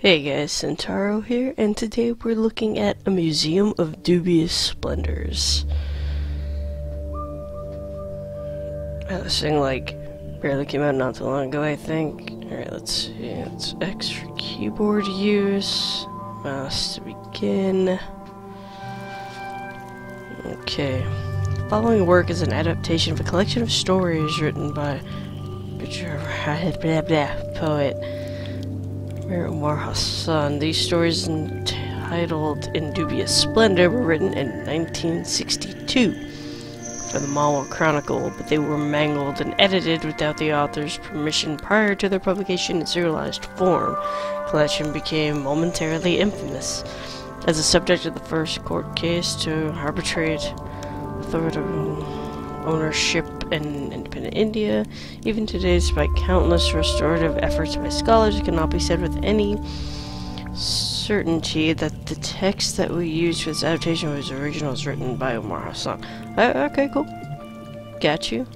Hey guys, Centauro here, and today we're looking at a museum of dubious splendors. This thing barely came out not too long ago, I think. Alright, let's see. It's X for keyboard use, mouse to begin. Okay. The following work is an adaptation of a collection of stories written by poet Umar Hassan. These stories, entitled In Dubious Splendor, were written in 1962 for the Malwa Chronicle, but they were mangled and edited without the author's permission prior to their publication in serialized form. The collection became momentarily infamous as the subject of the first court case to arbitrate authoritative ownership in independent India. Even today, despite countless restorative efforts by scholars, it cannot be said with any certainty that the text that we use for this adaptation was originals written by Umar Hassan. Okay, cool. Got you.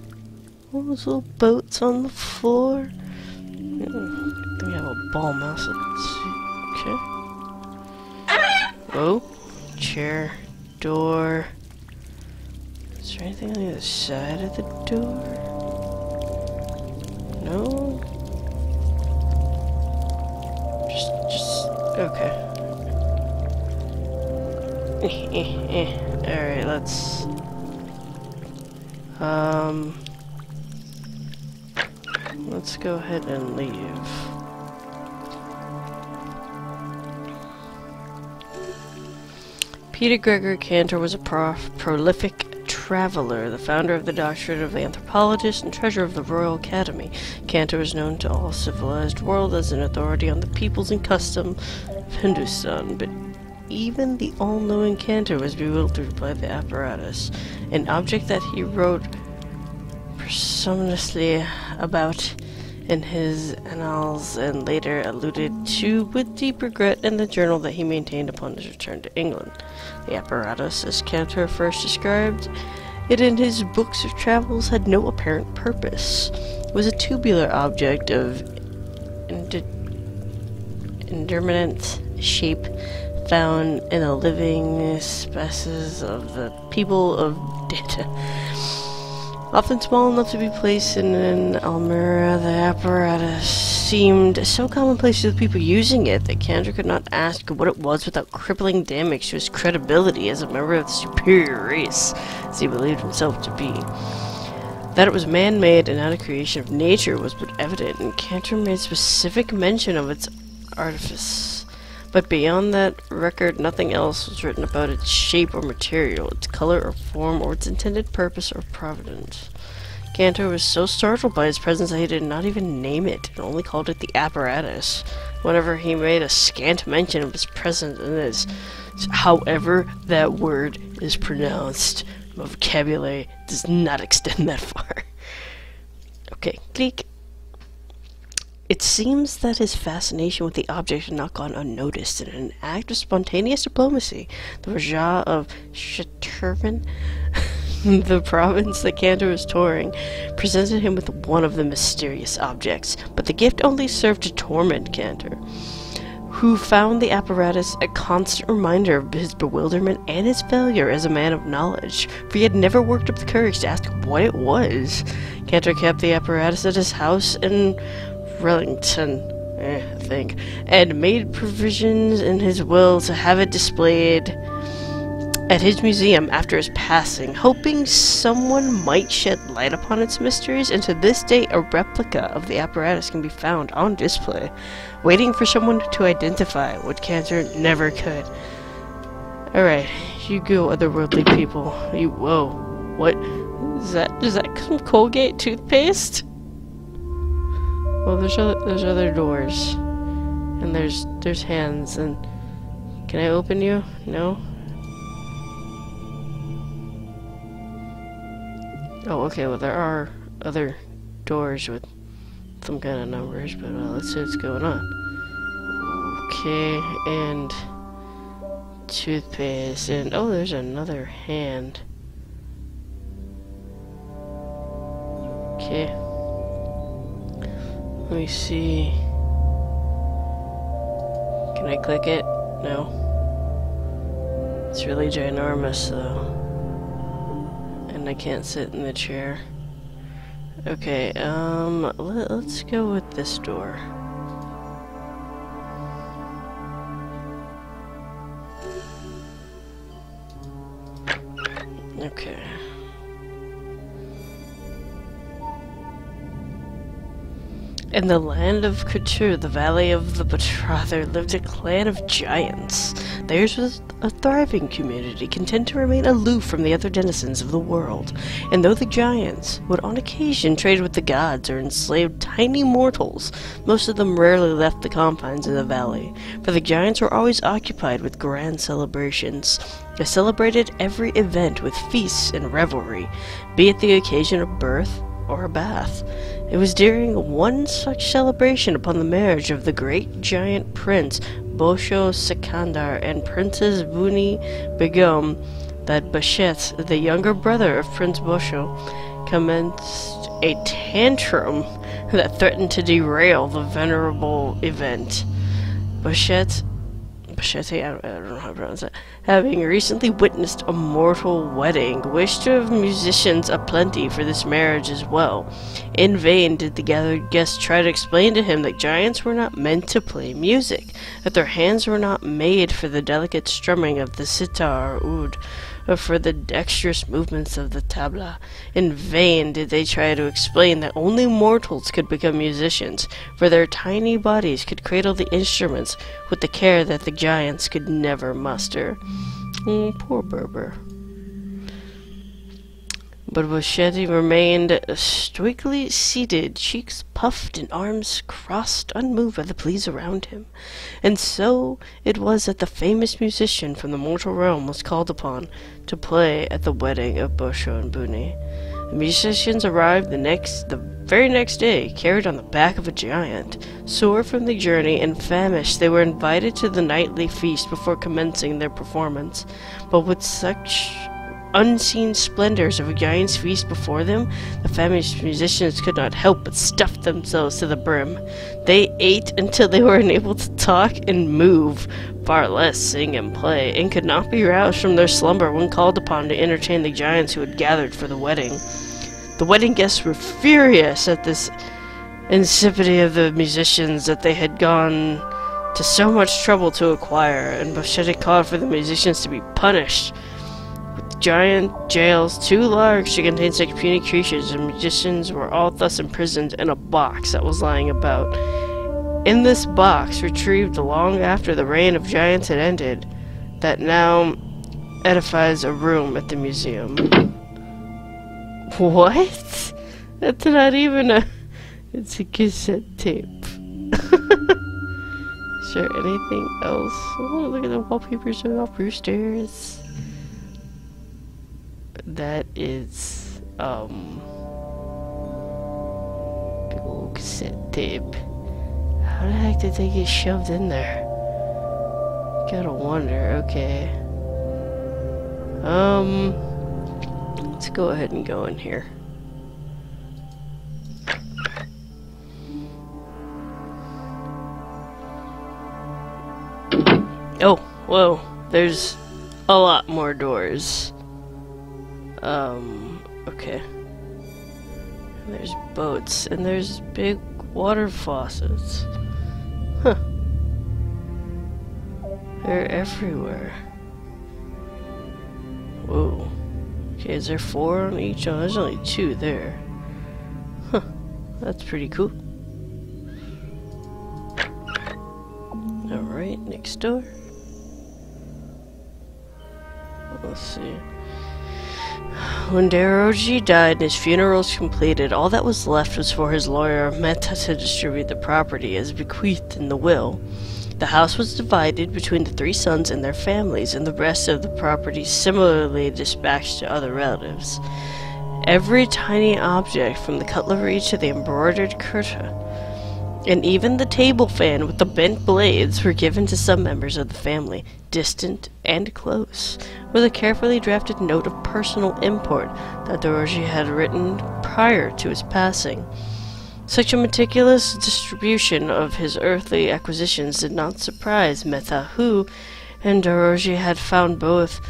All those little boats on the floor. I think we have a ball mouse. Let's see. Okay. Oh, chair, door. Is there anything on the other side of the door? No? Just, okay. Alright, let's go ahead and leave. Peter Gregor Cantor was a prolific traveler, the founder of the doctorate of anthropologist and treasurer of the Royal Academy. Cantor was known to all civilized world as an authority on the peoples and custom of Hindustan, but even the all-knowing Cantor was bewildered by the apparatus, an object that he wrote presumptuously about in his annals and later alluded to with deep regret in the journal that he maintained upon his return to England. The apparatus, as Cantor first described it in his books of travels, had no apparent purpose. It was a tubular object of indeterminate shape found in the living species of the people of data. Often small enough to be placed in an almirah, the apparatus seemed so commonplace to the people using it that Cantor could not ask what it was without crippling damage to his credibility as a member of the superior race, as he believed himself to be. That it was man-made and not a creation of nature was but evident, and Cantor made specific mention of its artifice. But beyond that record, nothing else was written about its shape or material, its color or form, or its intended purpose or providence. Cantor was so startled by its presence that he did not even name it, and only called it the apparatus. Whenever he made a scant mention of its presence in this, however that word is pronounced, my vocabulary does not extend that far. Okay, click. It seems that his fascination with the object had not gone unnoticed, and in an act of spontaneous diplomacy, the Rajah of Shaturvan, the province that Cantor was touring, presented him with one of the mysterious objects, but the gift only served to torment Cantor, who found the apparatus a constant reminder of his bewilderment and his failure as a man of knowledge, for he had never worked up the courage to ask what it was. Cantor kept the apparatus at his house in Rellington, I think, and made provisions in his will to have it displayed at his museum after his passing, hoping someone might shed light upon its mysteries, and to this day a replica of the apparatus can be found on display, waiting for someone to identify what Cantor never could. Alright, you go, otherworldly people. Whoa, what? Is that some Colgate toothpaste? Well, there's other doors, and there's hands, and can I open you? No? Oh, okay, well there are other doors with some kind of numbers, but let's see what's going on. Okay, and toothpaste, and oh, there's another hand. Okay. Let me see. Can I click it? No. It's really ginormous, though. And I can't sit in the chair. Okay, let's go with this door. Okay. In the land of Couture, the valley of the Batra, there lived a clan of giants. Theirs was a thriving community, content to remain aloof from the other denizens of the world. And though the giants would on occasion trade with the gods or enslave tiny mortals, most of them rarely left the confines of the valley, for the giants were always occupied with grand celebrations. They celebrated every event with feasts and revelry, be it the occasion of birth or a bath. It was during one such celebration upon the marriage of the great giant prince Bosho Sikandar and Princess Buni Begum that Bashet, the younger brother of Prince Bosho, commenced a tantrum that threatened to derail the venerable event. Bashet, I don't know how to pronounce it, having recently witnessed a mortal wedding, wished to have musicians aplenty for this marriage as well. In vain did the gathered guests try to explain to him that giants were not meant to play music, that their hands were not made for the delicate strumming of the sitar or oud, or for the dexterous movements of the tabla. In vain did they try to explain that only mortals could become musicians, for their tiny bodies could cradle the instruments with the care that the giants could never muster. Poor Berber. But Boschetti remained stoically seated, cheeks puffed and arms crossed, unmoved by the pleas around him. And so it was that the famous musician from the mortal realm was called upon to play at the wedding of Bosho and Buni. The musicians arrived the very next day, carried on the back of a giant. Sore from the journey and famished, they were invited to the nightly feast before commencing their performance. But with such unseen splendors of a giant's feast before them, the famished musicians could not help but stuff themselves to the brim. They ate until they were unable to talk and move, far less sing and play, and could not be roused from their slumber when called upon to entertain the giants who had gathered for the wedding. The wedding guests were furious at this insipidity of the musicians that they had gone to so much trouble to acquire, and Boschetti called for the musicians to be punished with giant jails too large to contain such puny creatures. The musicians were all thus imprisoned in a box that was lying about. In this box, retrieved long after the reign of giants had ended, that now edifies a room at the museum. What? That's not even a... It's a cassette tape. Is there anything else? Oh, look at the wallpapers of all Brewsters. That is, big old cassette tape. How the heck did they get shoved in there? Gotta wonder, okay. Let's go ahead and go in here. Oh, whoa, there's a lot more doors. Okay. And there's boats, and there's big water faucets. Huh. They're everywhere. Whoa. Okay, is there 4 on each? Oh, there's only 2 there. Huh. That's pretty cool. Alright, next door. Let's see. When Daroji died and his funeral was completed, all that was left was for his lawyer Mehta to distribute the property as bequeathed in the will. The house was divided between the 3 sons and their families, and the rest of the property similarly dispatched to other relatives. Every tiny object, from the cutlery to the embroidered kurta, and even the table fan with the bent blades, were given to some members of the family, distant and close, with a carefully drafted note of personal import that Daroji had written prior to his passing. Such a meticulous distribution of his earthly acquisitions did not surprise Meta, who, in Doroji, had found both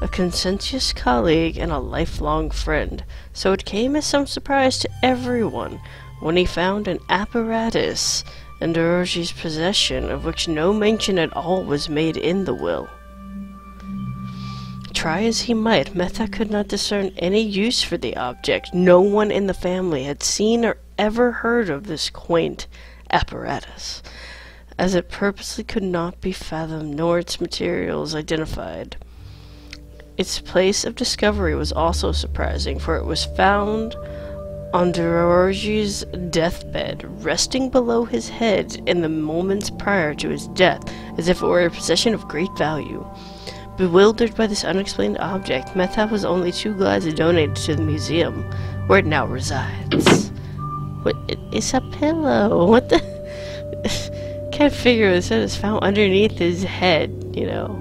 a conscientious colleague and a lifelong friend. So it came as some surprise to everyone when he found an apparatus in Doroji's possession of which no mention at all was made in the will. Try as he might, Meta could not discern any use for the object. No one in the family had seen or ever heard of this quaint apparatus, as it purposely could not be fathomed nor its materials identified. Its place of discovery was also surprising, for it was found on Doroji's deathbed, resting below his head in the moments prior to his death, as if it were a possession of great value. Bewildered by this unexplained object, Meta was only too glad to donate it to the museum, where it now resides. What? It's a pillow. What the? Can't figure this out. It's found underneath his head, you know.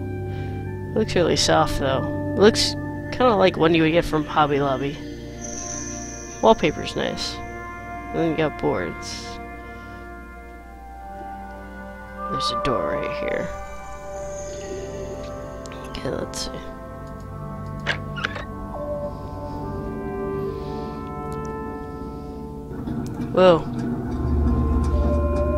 It looks really soft, though. It looks kind of like one you would get from Hobby Lobby. Wallpaper's nice. And then you got boards. There's a door right here. Okay, let's see. Whoa.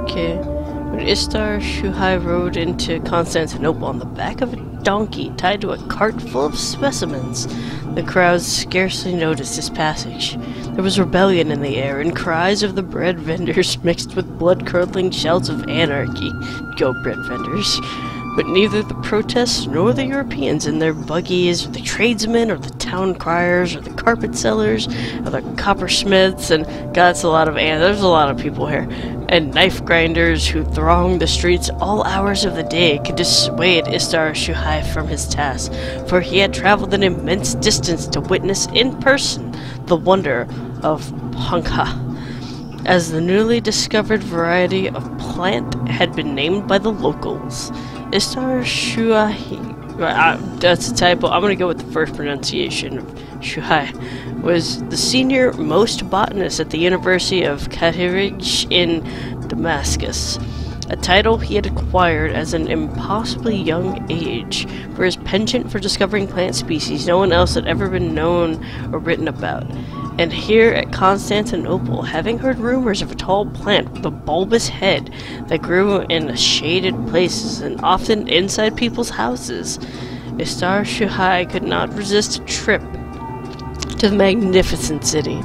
Okay. When Istar Shuhai rode into Constantinople on the back of a donkey tied to a cart full of specimens, the crowds scarcely noticed his passage. There was rebellion in the air, and cries of the bread vendors mixed with blood-curdling shouts of anarchy. Go, bread vendors. But neither the protests nor the Europeans in their buggies, or the tradesmen, or the town criers, or the carpet sellers, or the coppersmiths, and God, it's a lot of there's a lot of people here, and knife grinders who thronged the streets all hours of the day could dissuade Istar Shuhai from his task, for he had traveled an immense distance to witness in person the wonder of Punkha, as the newly discovered variety of plant had been named by the locals. Istar Shuhai, that's a typo, I'm gonna go with the first pronunciation of Shuhai, was the senior most botanist at the University of Katirij in Damascus, a title he had acquired at an impossibly young age for his penchant for discovering plant species no one else had ever been known or written about. And here at Constantinople, having heard rumors of a tall plant with a bulbous head that grew in shaded places and often inside people's houses, Istar Shuhai could not resist a trip to the magnificent city.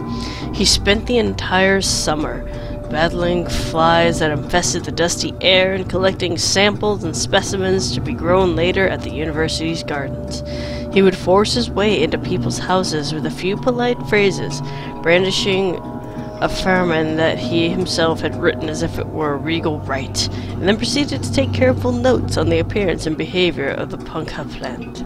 He spent the entire summer battling flies that infested the dusty air and collecting samples and specimens to be grown later at the university's gardens. He would force his way into people's houses with a few polite phrases, brandishing a firman that he himself had written as if it were a regal right, and then proceeded to take careful notes on the appearance and behavior of the Punkha plant.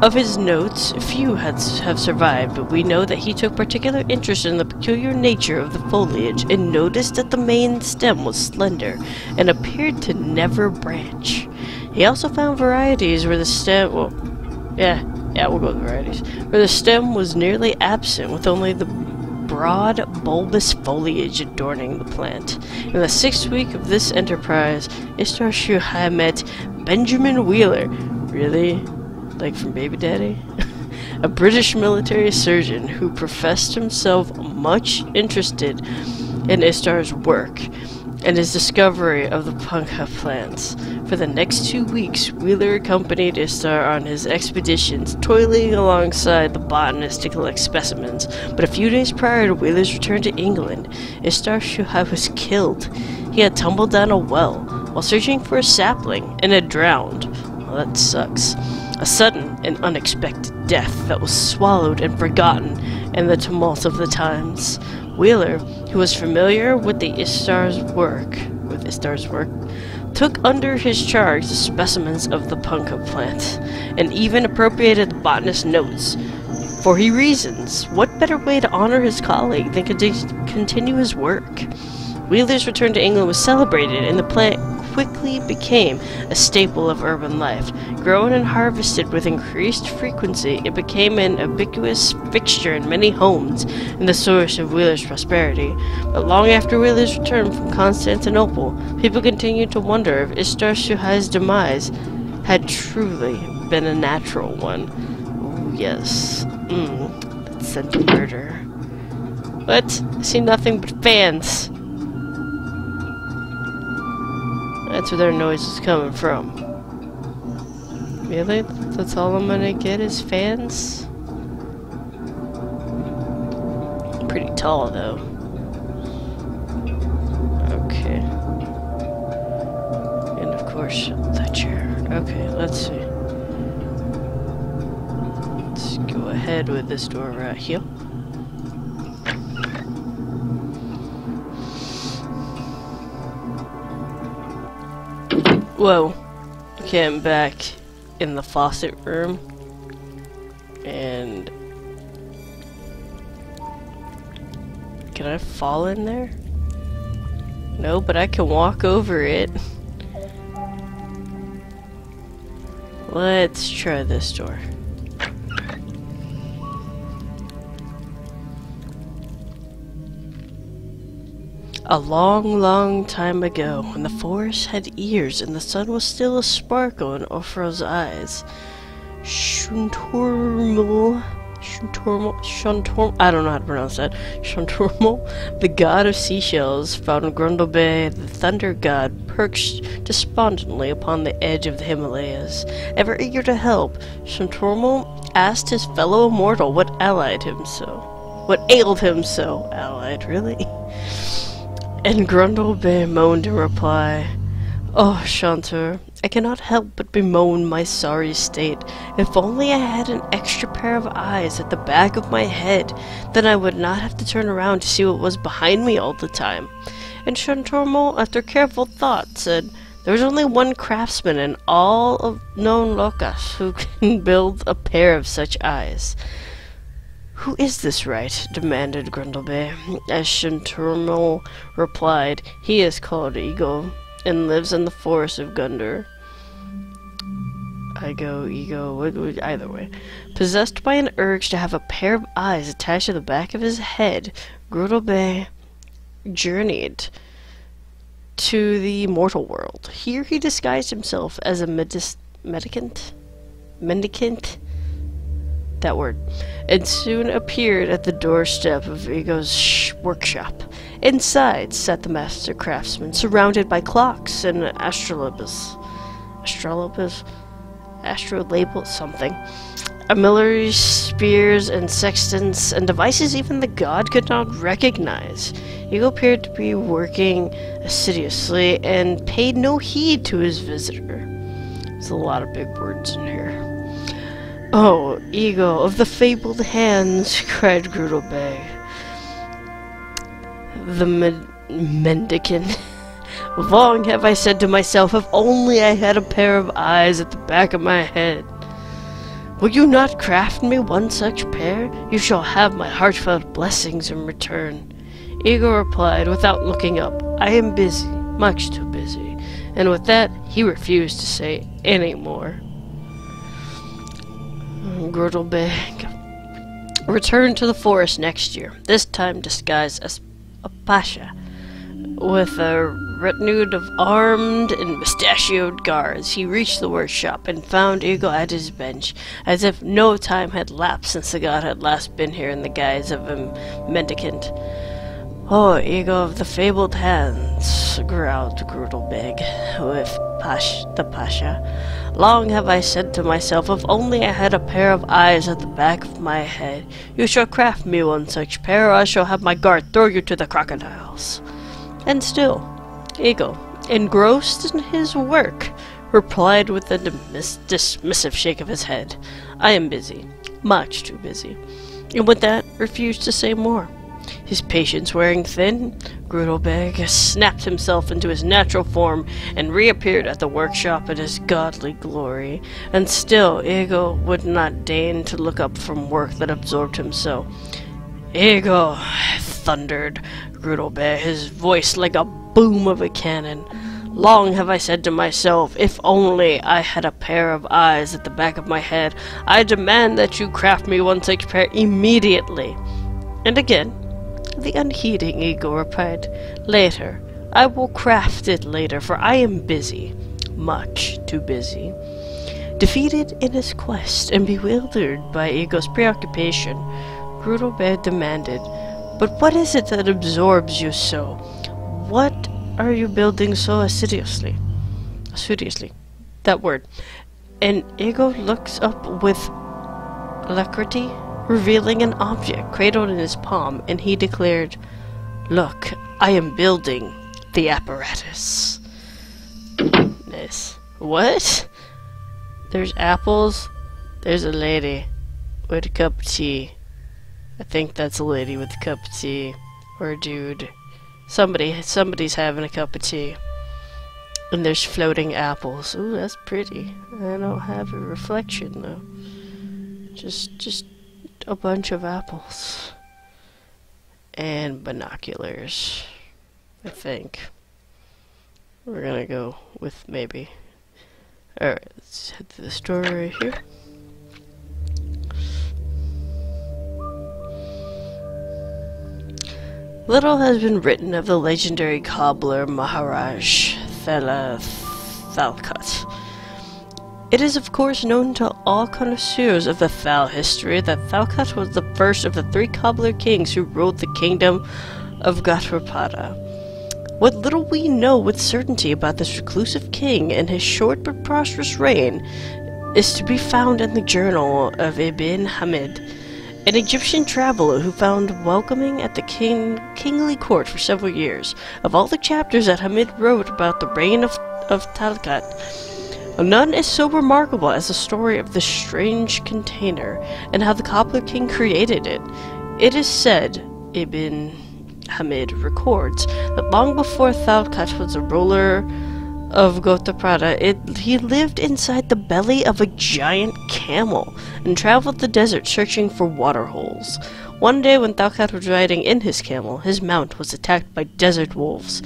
Of his notes, few have survived, but we know that he took particular interest in the peculiar nature of the foliage and noticed that the main stem was slender and appeared to never branch. He also found varieties where the stem, we'll go with varieties, where the stem was nearly absent, with only the broad, bulbous foliage adorning the plant. In the 6th week of this enterprise, Istar Shuhai met Benjamin Wheeler, really? Like from Baby Daddy? A British military surgeon who professed himself much interested in Istar's work and his discovery of the Punkha plants. For the next 2 weeks, Wheeler accompanied Istar on his expeditions, toiling alongside the botanist to collect specimens. But a few days prior to Wheeler's return to England, Istar Shuhai was killed. He had tumbled down a well while searching for a sapling and had drowned. Well, that sucks. A sudden and unexpected death that was swallowed and forgotten in the tumult of the times. Wheeler, who was familiar with Istar's work, took under his charge the specimens of the Punkha plant, and even appropriated the botanist's notes. For he reasons, what better way to honor his colleague than to continue his work? Wheeler's return to England was celebrated, and the plant quickly became a staple of urban life. Grown and harvested with increased frequency, it became an ubiquitous fixture in many homes and the source of Wheeler's prosperity. But long after Wheeler's return from Constantinople, people continued to wonder if Ishtar Shuhai's demise had truly been a natural one. Ooh, yes. That sent to murder. What? I see nothing but fans. That's where their noise is coming from. Really? That's all I'm gonna get is fans? Pretty tall, though. Okay. And of course, the chair. Okay, let's see. Let's go ahead with this door right here. Whoa. Okay, I'm back in the faucet room. And... can I fall in there? No, but I can walk over it. Let's try this door. A long, long time ago, when the forest had ears and the sun was still a sparkle in Ofra's eyes, Shunturmul, I don't know how to pronounce that. Shunturmul, the god of seashells, found Grundlebay, the thunder god, perched despondently upon the edge of the Himalayas. Ever eager to help, Shunturmul asked his fellow immortal what ailed him so. Allied, really? And Grundlebay moaned in reply, "Oh, Shantur, I cannot help but bemoan my sorry state. If only I had an extra pair of eyes at the back of my head, then I would not have to turn around to see what was behind me all the time." And Shanturmul, after careful thought, said, "There is only one craftsman in all of known Lokas who can build a pair of such eyes." "Who is this right?" demanded Grundlebay. As Shanturmul replied, "He is called Ego, and lives in the forest of Gundur." Either way. Possessed by an urge to have a pair of eyes attached to the back of his head, Grundlebay journeyed to the mortal world. Here he disguised himself as a mendicant? That word, and soon appeared at the doorstep of Ego's workshop. Inside sat the master craftsman, surrounded by clocks and astrolabes, something. Armillery, spears, and sextants, and devices even the god could not recognize. Ego appeared to be working assiduously and paid no heed to his visitor. There's a lot of big words in here. "Oh, Ego of the fabled hands," cried Grundlebay, the mendicant. "Long have I said to myself, if only I had a pair of eyes at the back of my head. Will you not craft me one such pair? You shall have my heartfelt blessings in return." Ego replied without looking up, "I am busy, much too busy." And with that, he refused to say any more. Grundlebay returned to the forest next year, this time disguised as a pasha, with a retinue of armed and mustachioed guards. He reached the workshop and found Ego at his bench, as if no time had lapsed since the god had last been here in the guise of a mendicant. "Oh, Ego of the fabled hands," growled Grundlebay with the pasha. "Long have I said to myself, if only I had a pair of eyes at the back of my head. You shall craft me one such pair, or I shall have my guard throw you to the crocodiles." And still, Ego, engrossed in his work, replied with a dismissive shake of his head, "I am busy, much too busy," and with that refused to say more. His patience wearing thin, Grundlebay snapped himself into his natural form and reappeared at the workshop in his godly glory. And still Ego would not deign to look up from work that absorbed him so. "Ego!" thundered Grundlebay, his voice like a boom of a cannon. Long have I said to myself, if only I had a pair of eyes at the back of my head. I demand that you craft me one such pair immediately. And again, the unheeding Ego replied, later. I will craft it later, for I am busy. Much too busy. Defeated in his quest and bewildered by Ego's preoccupation, Grudelbear demanded, but what is it that absorbs you so? What are you building so assiduously? Assiduously. That word. And Ego looks up with alacrity, revealing an object cradled in his palm, and he declared, look, I am building the apparatus. Nice. What? There's apples. There's a lady with a cup of tea. I think that's a lady with a cup of tea. Or a dude. Somebody's having a cup of tea. And there's floating apples. Ooh, that's pretty. I don't have a reflection though. Just a bunch of apples. And binoculars. I think. We're gonna go with maybe. Alright, let's head to the store right here. Little has been written of the legendary cobbler Maharaj Thalkat. It is of course known to all connoisseurs of the Thal history that Thalkat was the first of the 3 cobbler kings who ruled the kingdom of Gatrapada. What little we know with certainty about this reclusive king and his short but prosperous reign is to be found in the journal of Ibn Hamid, an Egyptian traveler who found welcoming at the kingly court for several years. Of all the chapters that Hamid wrote about the reign of Talkat, none is so remarkable as the story of the strange container and how the cobbler king created it. It is said, Ibn Hamid records, that long before Thalkat was a ruler of Gotaprada, he lived inside the belly of a giant camel and traveled the desert searching for water holes. One day when Thalkat was riding in his camel, his mount was attacked by desert wolves.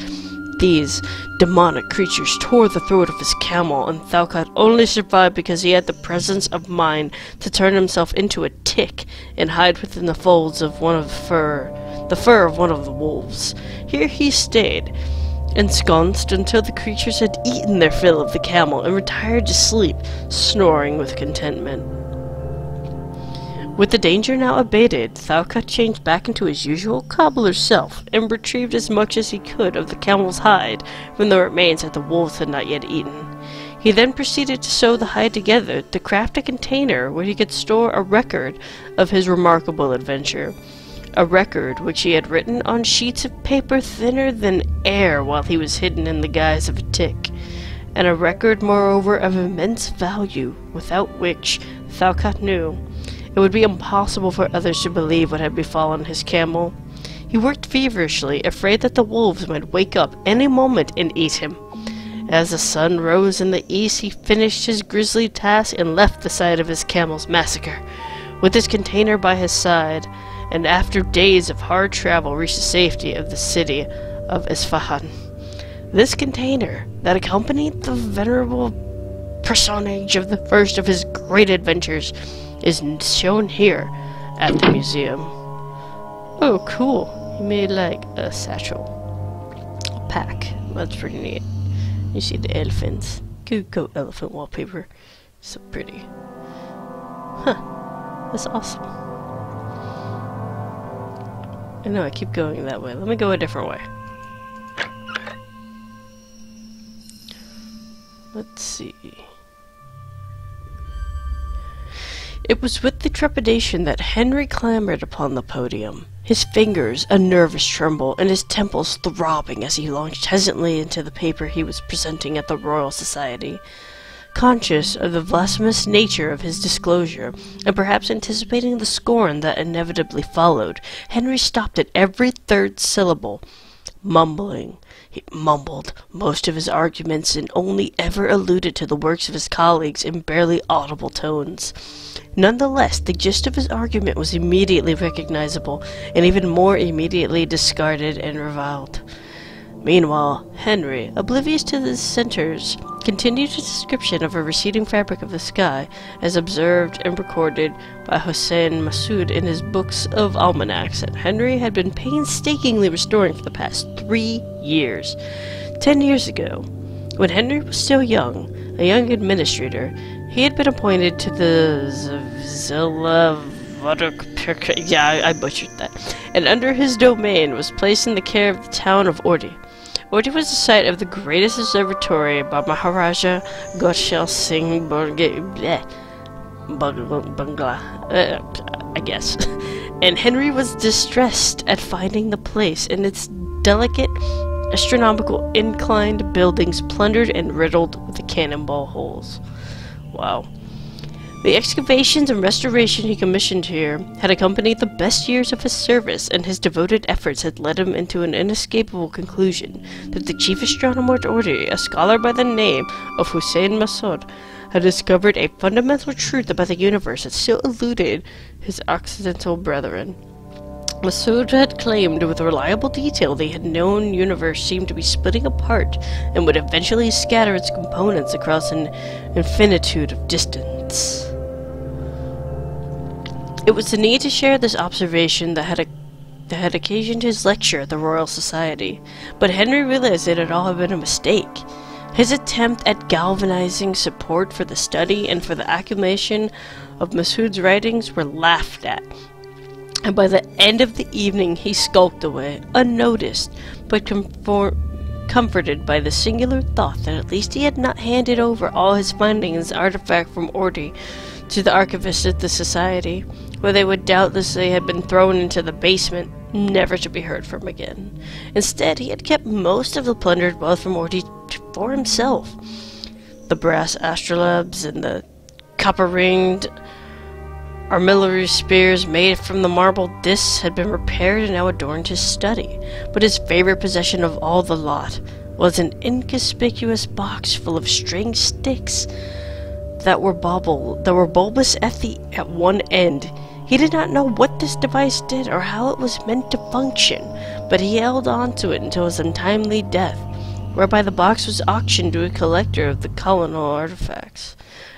These demonic creatures tore the throat of his camel, and Thalkat only survived because he had the presence of mind to turn himself into a tick and hide within the folds of the fur of one of the wolves. Here he stayed, ensconced until the creatures had eaten their fill of the camel and retired to sleep, snoring with contentment. With the danger now abated, Thalkat changed back into his usual cobbler's self and retrieved as much as he could of the camel's hide from the remains that the wolves had not yet eaten. He then proceeded to sew the hide together to craft a container where he could store a record of his remarkable adventure. A record which he had written on sheets of paper thinner than air while he was hidden in the guise of a tick, and a record moreover of immense value, without which, Thalkat knew, it would be impossible for others to believe what had befallen his camel. He worked feverishly, afraid that the wolves might wake up any moment and eat him. As the sun rose in the east, he finished his grisly task and left the site of his camel's massacre, with his container by his side, and after days of hard travel reached the safety of the city of Isfahan. This container, that accompanied the venerable personage of the first of his great adventures, is shown here at the museum. Oh, cool. He made like a satchel. A pack. That's pretty neat. You see the elephants. Good goat elephant wallpaper. So pretty. Huh. That's awesome. I know I keep going that way. Let me go a different way. Let's see. It was with the trepidation that Henry clambered upon the podium, his fingers a nervous tremble and his temples throbbing as he launched hesitantly into the paper he was presenting at the Royal Society. Conscious of the blasphemous nature of his disclosure, and perhaps anticipating the scorn that inevitably followed, Henry stopped at every third syllable, mumbling. He mumbled most of his arguments and only ever alluded to the works of his colleagues in barely audible tones. Nonetheless, the gist of his argument was immediately recognizable, and even more immediately discarded and reviled. Meanwhile, Henry, oblivious to the centers, continued his description of a receding fabric of the sky, as observed and recorded by Hossein Massoud in his books of almanacs that Henry had been painstakingly restoring for the past 3 years. 10 years ago, when Henry was still young, a young administrator, he had been appointed to the Zilla yeah, I butchered that, and under his domain was placed in the care of the town of Ordi. Ordi was the site of the greatest observatory by Maharaja Goshal Singh Bangla, I guess. And Henry was distressed at finding the place and its delicate, astronomical inclined buildings plundered and riddled with cannonball holes. Wow. The excavations and restoration he commissioned here had accompanied the best years of his service, and his devoted efforts had led him into an inescapable conclusion that the chief astronomer at Ordi, a scholar by the name of Hussein Massoud, had discovered a fundamental truth about the universe that still eluded his Occidental brethren. Massoud had claimed with reliable detail the unknown universe seemed to be splitting apart and would eventually scatter its components across an infinitude of distance. It was the need to share this observation that had occasioned his lecture at the Royal Society, but Henry realized it had all been a mistake. His attempt at galvanizing support for the study and for the accumulation of Massoud's writings were laughed at, and by the end of the evening he skulked away, unnoticed, but comforted by the singular thought that at least he had not handed over all his findings and artifact from Ordi to the archivist at the Society, where they would doubtlessly have been thrown into the basement, never to be heard from again. Instead, he had kept most of the plundered wealth from Ordi for himself. The brass astrolabes and the copper-ringed armillary spears made from the marble discs had been repaired and now adorned his study, but his favorite possession of all the lot was an inconspicuous box full of string sticks that were bulbous at one end. He did not know what this device did or how it was meant to function, but he held on to it until his untimely death, whereby the box was auctioned to a collector of the colonial artifacts.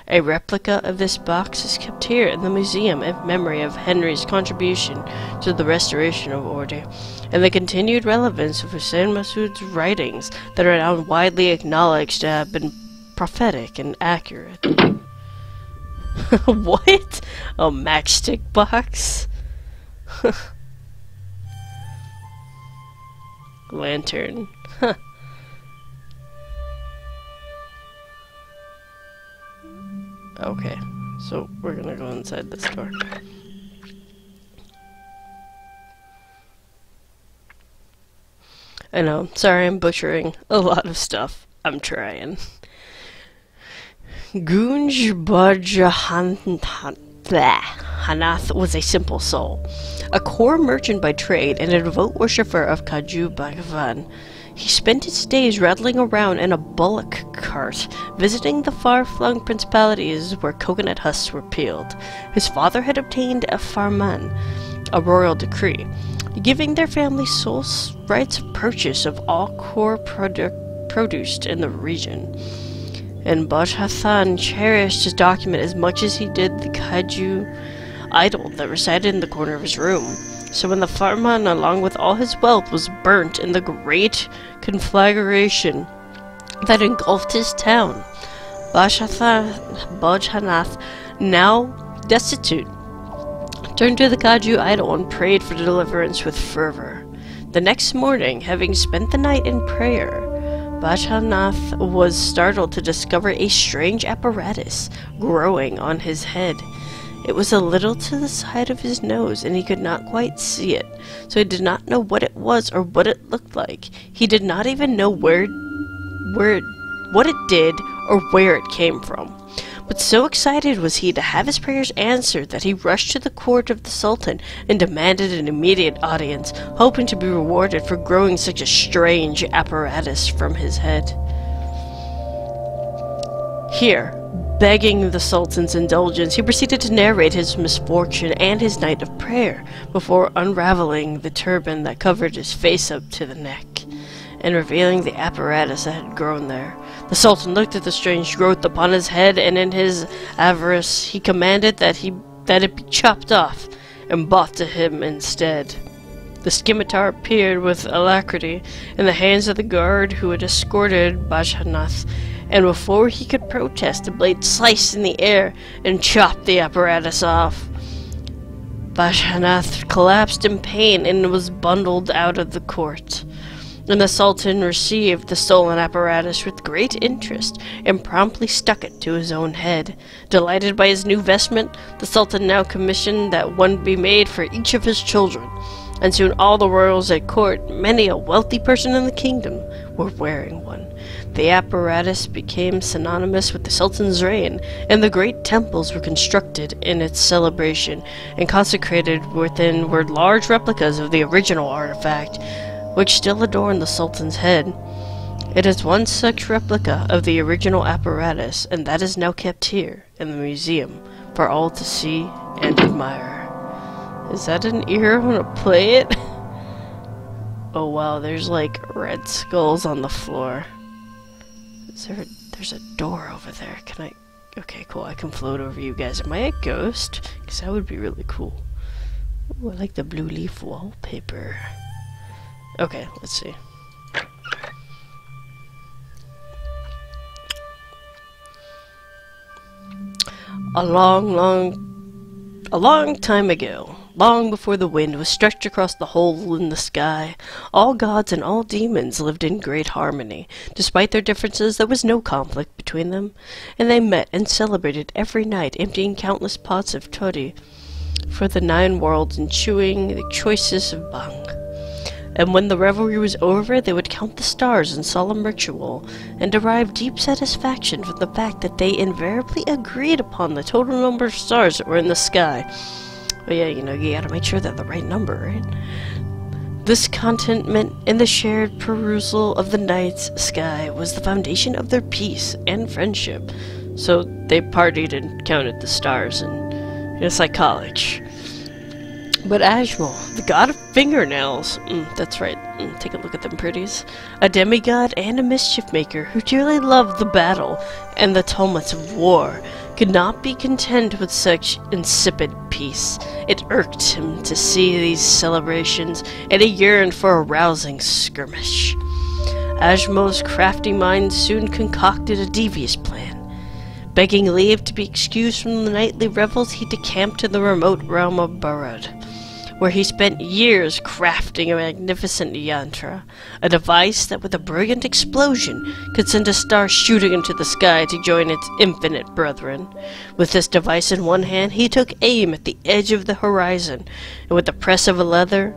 A replica of this box is kept here in the museum in memory of Henry's contribution to the restoration of Ordi, and the continued relevance of Hussein Massoud's writings that are now widely acknowledged to have been prophetic and accurate. What? A matchstick box? Lantern. Huh. Okay, so we're gonna go inside this door. I know, sorry I'm butchering a lot of stuff. I'm trying. Gunj Hanath was a simple soul, a core merchant by trade and a devout worshipper of Kaju Bhagavan. He spent his days rattling around in a bullock cart, visiting the far-flung principalities where coconut husks were peeled. His father had obtained a farman, a royal decree, giving their family sole rights of purchase of all core produce in the region. And Baj Hassan cherished his document as much as he did the Kaju idol that resided in the corner of his room. So when the farman, along with all his wealth, was burnt in the great conflagration that engulfed his town, Baj Hanath, now destitute, turned to the Kaju idol and prayed for deliverance with fervor. The next morning, having spent the night in prayer, Baj Hanath was startled to discover a strange apparatus growing on his head. It was a little to the side of his nose, and he could not quite see it, so he did not know what it was or what it looked like. He did not even know what it did or where it came from. But so excited was he to have his prayers answered that he rushed to the court of the Sultan and demanded an immediate audience, hoping to be rewarded for growing such a strange apparatus from his head. Here, begging the Sultan's indulgence, he proceeded to narrate his misfortune and his night of prayer before unraveling the turban that covered his face up to the neck. and revealing the apparatus that had grown there. The Sultan looked at the strange growth upon his head, and in his avarice he commanded that it be chopped off and brought to him instead. The scimitar appeared with alacrity in the hands of the guard who had escorted Bajhanath, and before he could protest, the blade sliced in the air and chopped the apparatus off. Bajhanath collapsed in pain and was bundled out of the court. And the Sultan received the stolen apparatus with great interest and promptly stuck it to his own head. Delighted by his new vestment, the Sultan now commissioned that one be made for each of his children. And soon all the royals at court, many a wealthy person in the kingdom, were wearing one. The apparatus became synonymous with the Sultan's reign, and the great temples were constructed in its celebration, and consecrated within were large replicas of the original artifact, which still adorn the Sultan's head. It is one such replica of the original apparatus, and that is now kept here in the museum for all to see and admire. Is that an ear? I'm gonna play it. Oh wow, there's like red skulls on the floor. There's a door over there. Can I? Okay, cool. I can float over you guys. Am I a ghost? Because that would be really cool. Ooh, I like the blue leaf wallpaper. Okay, let's see. A long time ago, long before the wind was stretched across the hole in the sky, all gods and all demons lived in great harmony. Despite their differences, there was no conflict between them, and they met and celebrated every night, emptying countless pots of toddy for the 9 worlds and chewing the choicest of bhang. And when the revelry was over, they would count the stars in solemn ritual, and derive deep satisfaction from the fact that they invariably agreed upon the total number of stars that were in the sky. But yeah, you gotta make sure they're the right number, right? This contentment in the shared perusal of the night's sky was the foundation of their peace and friendship. So they partied and counted the stars, and it's like college. But Ajmal, the god of fingernails, that's right, take a look at them pretties, a demigod and a mischief maker who dearly loved the battle and the tumults of war, could not be content with such insipid peace. It irked him to see these celebrations, and he yearned for a rousing skirmish. Ajmal's crafty mind soon concocted a devious plan. Begging leave to be excused from the nightly revels, he decamped to the remote realm of Barad, where he spent years crafting a magnificent yantra, a device that with a brilliant explosion could send a star shooting into the sky to join its infinite brethren. With this device in one hand, he took aim at the edge of the horizon, and with the press of a lever,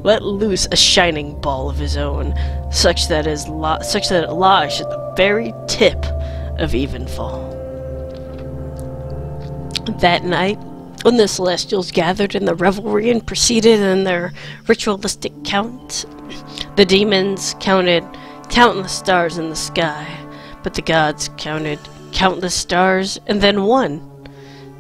let loose a shining ball of his own, such that it lodged at the very tip of evenfall. That night, when the Celestials gathered in the revelry and proceeded in their ritualistic count, the demons counted countless stars in the sky, but the gods counted countless stars and then one,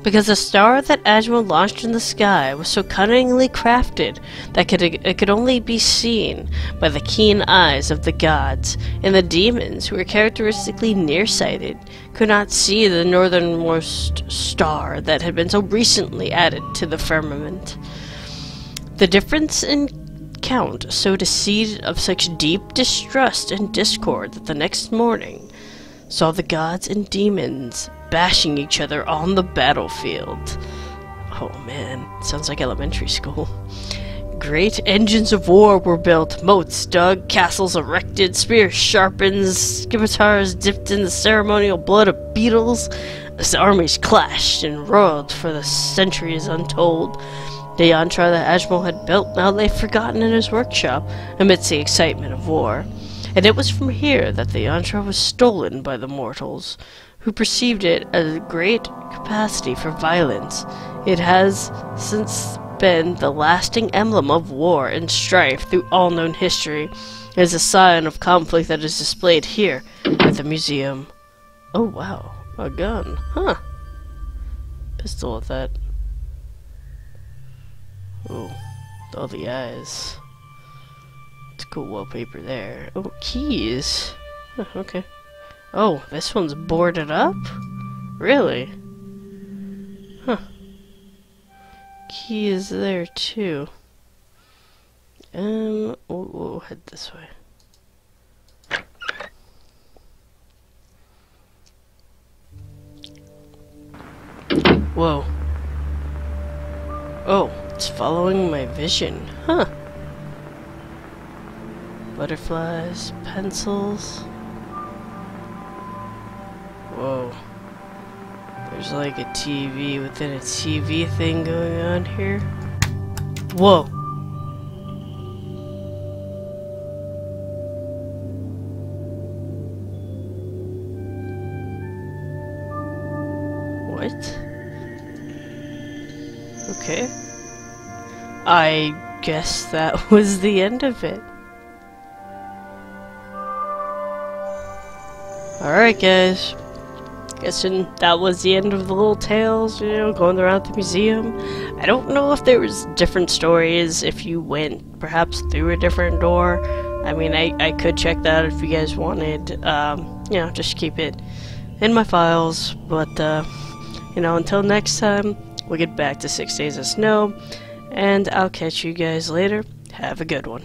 because the star that Ajmal launched in the sky was so cunningly crafted that it could only be seen by the keen eyes of the gods, and the demons, who were characteristically nearsighted, could not see the northernmost star that had been so recently added to the firmament. The difference in count sowed a seed of such deep distrust and discord that the next morning saw the gods and demons bashing each other on the battlefield. Oh man, sounds like elementary school. Great engines of war were built, moats dug, castles erected, spears sharpened, scimitars dipped in the ceremonial blood of beetles, as the armies clashed and roiled for the centuries untold. The yantra that Ajmal had built now lay forgotten in his workshop amidst the excitement of war, and it was from here that the yantra was stolen by the mortals, who perceived it as a great capacity for violence. It has since been the lasting emblem of war and strife through all known history, and is a sign of conflict that is displayed here at the museum. Oh wow, a gun, huh? Pistol with that. Oh, all the eyes. It's cool wallpaper there. Oh, keys. Huh, okay. Oh, this one's boarded up? Really? Huh. Key is there too. We'll head this way. Whoa. Oh, it's following my vision. Huh. Butterflies, pencils. Whoa. There's like a TV within a TV thing going on here. Whoa. What? Okay. I guess that was the end of it. Alright guys. Guessing that was the end of the little tales, you know, going around the museum. I don't know if there was different stories if you went perhaps through a different door. I mean, I could check that if you guys wanted. You know, just keep it in my files. But, you know, until next time, we'll get back to 6 Days of Snow. And I'll catch you guys later. Have a good one.